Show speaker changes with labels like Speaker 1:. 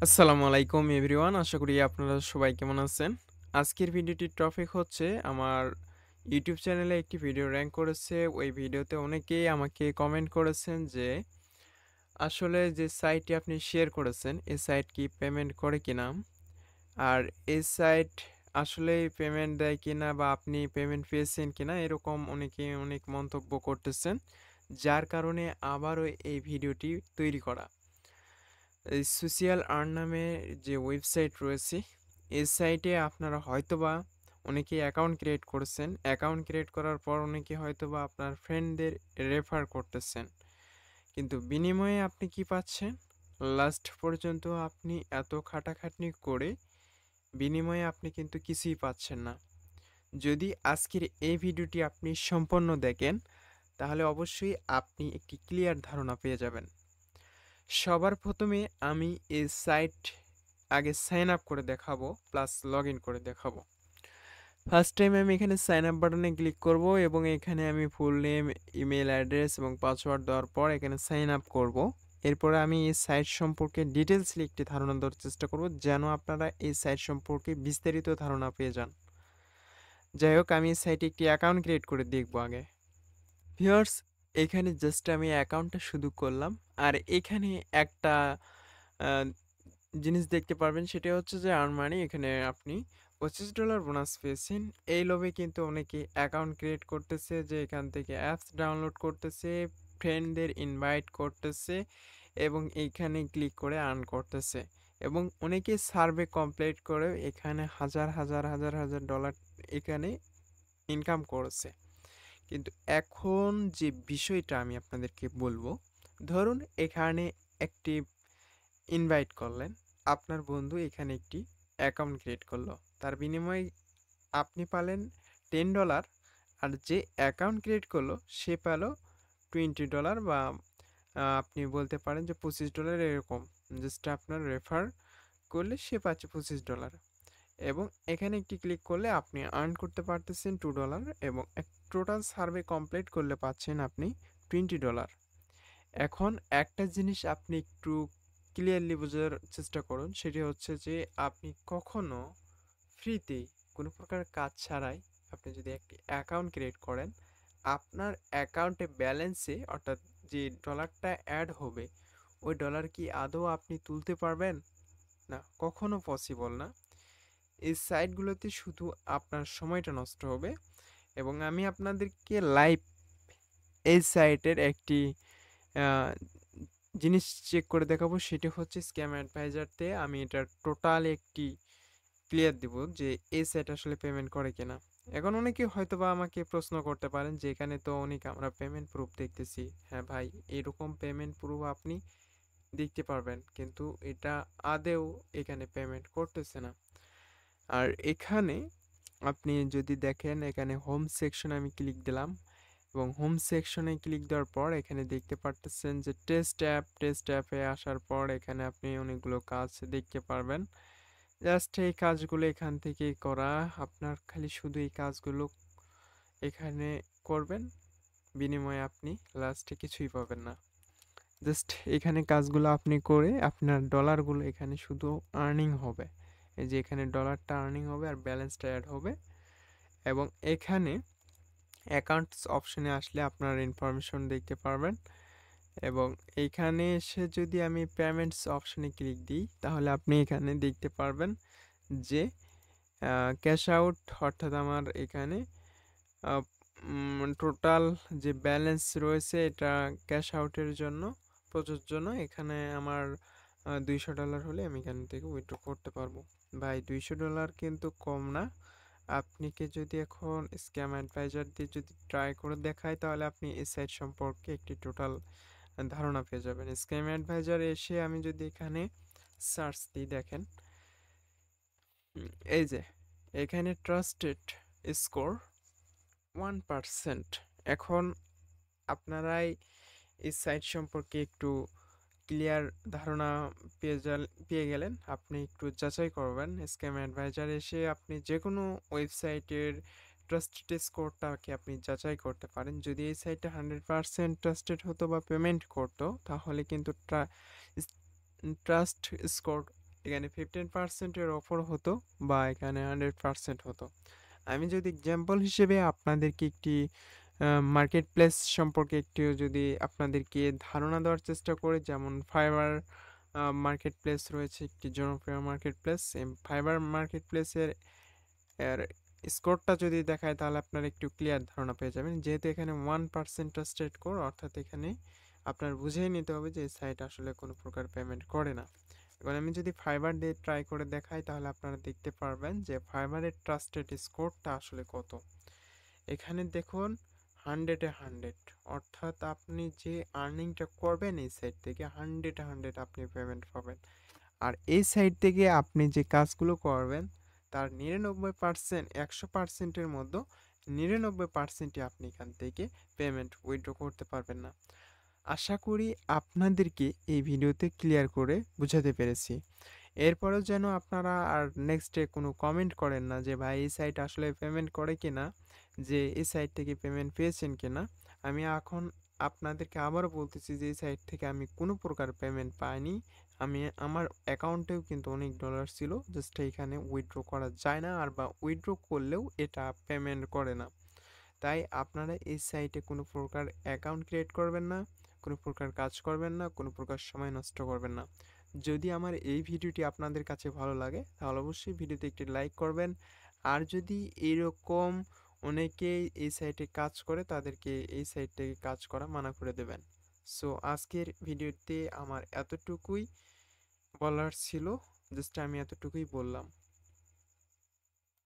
Speaker 1: আসসালামু আলাইকুম এভরিওয়ান। আশা করি আপনারা সবাই কেমন আছেন? আজকের ভিডিওটির টপিক হচ্ছে আমার ইউটিউব চ্যানেলে একটি ভিডিও র‍্যাংক করেছে। ওই ভিডিওতে অনেকেই আমাকে কমেন্ট করেছেন যে, আসলে যে সাইটটি আপনি শেয়ার করেছেন, এই সাইট কি পেমেন্ট করে কিনা? আর এই সাইট আসলেই পেমেন্ট দেয় কিনা বা আপনি পেমেন্ট পেয়েছেন কিনা? এরকম অনেকে অনেক মন্তব্য করতেছেন। যার কারণে আবারও এই ভিডিওটি তৈরি করা। এই সোশিয়াল আর্ন নামে যে ওয়েবসাইট রয়েছে, এই সাইটে আপনারা হয়তোবা অনেকেই অ্যাকাউন্ট ক্রিয়েট করেছেন। অ্যাকাউন্ট ক্রিয়েট করার পর অনেকে হয়তোবা আপনার ফ্রেন্ডদের রেফার করতেছেন। কিন্তু বিনিময়ে আপনি কি পাচ্ছেন? লাস্ট পর্যন্ত আপনি এত খাটাখাটনি করে বিনিময়ে আপনি কিন্তু কিছুই পাচ্ছেন না। যদি আজকের এই ভিডিওটি আপনি সম্পূর্ণ দেখেন, তাহলে অবশ্যই আপনি একটি ক্লিয়ার ধারণা পেয়ে যাবেন। সবার প্রথমে আমি এই সাইট আগে সাইন আপ করে দেখাবো প্লাস লগ ইন করে দেখাবো। ফার্স্ট টাইম আমি এখানে সাইন আপ বাটনে ক্লিক করব এবং এখানে আমি ফুল নেম, ইমেল অ্যাড্রেস এবং পাসওয়ার্ড দেওয়ার পর এখানে সাইন আপ করব। এরপরে আমি এই সাইট সম্পর্কে ডিটেলসলি একটি ধারণা দেওয়ার চেষ্টা করব, যেন আপনারা এই সাইট সম্পর্কে বিস্তারিত ধারণা পেয়ে যান। যাই হোক, আমি এই সাইটে একটি অ্যাকাউন্ট ক্রিয়েট করে দেখব আগে। ভিউয়ার্স, এখানে জাস্ট আমি অ্যাকাউন্টটা শুরু করলাম। আর এখানে একটা আ জিনিস দেখতে পারবেন, সেটা হচ্ছে যে আর্ন মানি। এখানে আপনি $25 বোনাস পেয়েছেন। এই লোভে কিন্তু অনেকে অ্যাকাউন্ট ক্রিয়েট করতেছে, যে এখান থেকে অ্যাপস ডাউনলোড করতেছে, ফ্রেন্ডদের ইনভাইট করতেছে এবং এইখানে ক্লিক করে আর্ন করতেছে। এবং অনেকে সার্ভে কমপ্লিট করে এখানে হাজার ডলার এখানে ইনকাম করেছে। কিন্তু এখন যে বিষয়টা আমি আপনাদেরকে বলবো, ধরুন এখানে একটি ইনভাইট করলেন, আপনার বন্ধু এখানে একটি অ্যাকাউন্ট ক্রিয়েট করলো, তার বিনিময়ে আপনি পালেন $10। আর যে অ্যাকাউন্ট ক্রিয়েট করলো সে পেল $20 বা আপনি বলতে পারেন যে $25 এরকম। জাস্ট আপনার রেফার করলে সে পাচ্ছে $25। এবং এখানে একটি ক্লিক করলে আপনি আর্ন করতে পারতেছেন $2 এবং টোটাল সার্ভে কমপ্লিট করলে পাচ্ছেন আপনি $20। এখন একটা জিনিস আপনি একটু ক্লিয়ারলি বোঝার চেষ্টা করুন, সেটি হচ্ছে যে আপনি কখনো ফ্রিতে কোনো প্রকার কাজ ছাড়াই আপনি যদি একটি অ্যাকাউন্ট ক্রিয়েট করেন, আপনার অ্যাকাউন্টে ব্যালেন্সে অর্থাৎ যে ডলারটা অ্যাড হবে, ওই ডলার কি আদৌ আপনি তুলতে পারবেন? না, কখনো পসিবল না। এই সাইটগুলোতে শুধু আপনার সময়টা নষ্ট হবে। এবং আমি আপনাদেরকে লাইভ এই সাইটের একটি জিনিস চেক করে দেখাবো, সেটি হচ্ছে স্ক্যাম অ্যাডভাইজারতে আমি এটার টোটাল একটি ক্লিয়ার দিব যে এই সাইট আসলে পেমেন্ট করে কিনা। এখন অনেকে হয়তোবা আমাকে প্রশ্ন করতে পারেন যে এখানে তো অনেক আমরা পেমেন্ট প্রুফ দেখতেছি। হ্যাঁ ভাই, এরকম পেমেন্ট প্রুফ আপনি দেখতে পারবেন, কিন্তু এটা আদেও এখানে পেমেন্ট করতেছে না। আর এখানে আপনি যদি দেখেন, এখানে হোম সেকশনে আমি ক্লিক দিলাম এবং হোম সেকশনে ক্লিক দেওয়ার পর এখানে দেখতে পারতেছেন যে টেস্ট অ্যাপে আসার পর এখানে আপনি অনেকগুলো কাজ দেখতে পারবেন। জাস্ট এই কাজগুলো এখান থেকে করা, আপনার খালি শুধু এই কাজগুলো এখানে করবেন, বিনিময়ে আপনি লাস্টে কিছুই পাবেন না। জাস্ট এখানে কাজগুলো আপনি করে আপনার ডলারগুলো এখানে শুধু আর্নিং হবে। এই যে এখানে ডলারটা আর্নিং হবে আর ব্যালেন্সটা অ্যাড হবে। এবং এখানে অ্যাকাউন্টস অপশনে আসলে আপনার ইনফরমেশন দেখতে পারবেন। এবং এইখানে এসে যদি আমি পেমেন্টস অপশনে ক্লিক দিই, তাহলে আপনি এখানে দেখতে পারবেন যে ক্যাশ আউট, অর্থাৎ আমার এখানে টোটাল যে ব্যালেন্স রয়েছে এটা ক্যাশ আউটের জন্য প্রযোজ্য নয়। এখানে আমার $200 হলে আমি এখান থেকে উইথড্র করতে পারবো। ভাই, $200 কিন্তু কম না। আপনাকে যদি এখন স্ক্যাম অ্যাডভাইজার দিয়ে যদি ট্রাই করে দেখায়, তাহলে আপনি এই সাইট সম্পর্কে একটি টোটাল ধারণা পেয়ে যাবেন। স্ক্যাম অ্যাডভাইজার এসে আমি যদি এখানে সার্চ দিই, দেখেন এই যে এখানে ট্রাস্টেড স্কোর 1%। এখন আপনারাই এই সাইট সম্পর্কে একটু ক্লিয়ার ধারণা পেয়ে গেলেন। আপনি একটু যাচাই করবেন। স্ক্যাম অ্যাডভাইজার এসে আপনি যে কোনো ওয়েবসাইটের ট্রাস্টেড স্কোরটাকে আপনি যাচাই করতে পারেন। যদি এই সাইটটা 100% ট্রাস্টেড হতো বা পেমেন্ট করতো, তাহলে কিন্তু ট্রাস্ট স্কোর এখানে 15% এর অফার হতো বা এখানে 100% হতো। আমি যদি এক্সাম্পল হিসেবে আপনাদেরকে একটি মার্কেট প্লেস সম্পর্কে একটু যদি আপনাদেরকে ধারণা দেওয়ার চেষ্টা করি, যেমন ফাইবার মার্কেট প্লেস রয়েছে একটি জনপ্রিয় মার্কেট প্লেস। এই ফাইবার মার্কেট প্লেসের এর স্কোরটা যদি দেখায় তাহলে আপনারা একটু ক্লিয়ার ধারণা পেয়ে যাবেন, যেহেতু এখানে 1% ট্রাস্টেড কোর, অর্থাৎ এখানে আপনার বুঝেই নিতে হবে যে এই সাইট আসলে কোনো প্রকার পেমেন্ট করে না। এবার আমি যদি ফাইবার দিয়ে ট্রাই করে দেখাই তাহলে আপনারা দেখতে পারবেন যে ফাইবারের ট্রাস্টেড স্কোরটা আসলে কত। এখানে দেখুন 100-এ 100, অর্থাৎ আপনি যে আর্নিংটা করবেন এই সাইট থেকে 100-এ 100 আপনি পেমেন্ট পাবেন। আর এই সাইট থেকে আপনি যে কাজগুলো করবেন তার 99%, 100%-এর মধ্যে 99%ই আপনি এখান থেকে পেমেন্ট উইথড্র করতে পারবেন না। আশা করি আপনাদেরকে এই ভিডিওতে ক্লিয়ার করে বুঝাতে পেরেছি। এরপরেও যেন আপনারা আর নেক্সটে কোনো কমেন্ট করেন না যে ভাই এই সাইট আসলে পেমেন্ট করে কিনা, যে এই সাইট থেকে পেমেন্ট পেয়েছেন কিনা। আমি এখন আপনাদেরকে আবারও বলতেছি যে এই সাইট থেকে আমি কোনো প্রকার পেমেন্ট পাইনি। আমার অ্যাকাউন্টেও কিন্তু অনেক ডলার ছিল, জাস্ট এখানে উইথড্র করা যায় না, আর বা উইথড্র করলেও এটা পেমেন্ট করে না। তাই আপনারা এই সাইটে কোনো প্রকার অ্যাকাউন্ট ক্রিয়েট করবেন না, কোনো প্রকার কাজ করবেন না, কোনো প্রকার সময় নষ্ট করবেন না। যদি আমার এই ভিডিওটি আপনাদের কাছে ভালো লাগে তাহলে অবশ্যই ভিডিওতে একটি লাইক করবেন। আর যদি এরকম অনেকেই এই সাইটে কাজ করে তাদেরকে এই সাইট থেকে কাজ করা মানা করে দেবেন। সো আজকের ভিডিওতে আমার এতটুকুই বলার ছিল, জাস্ট আমি এতটুকুই বললাম।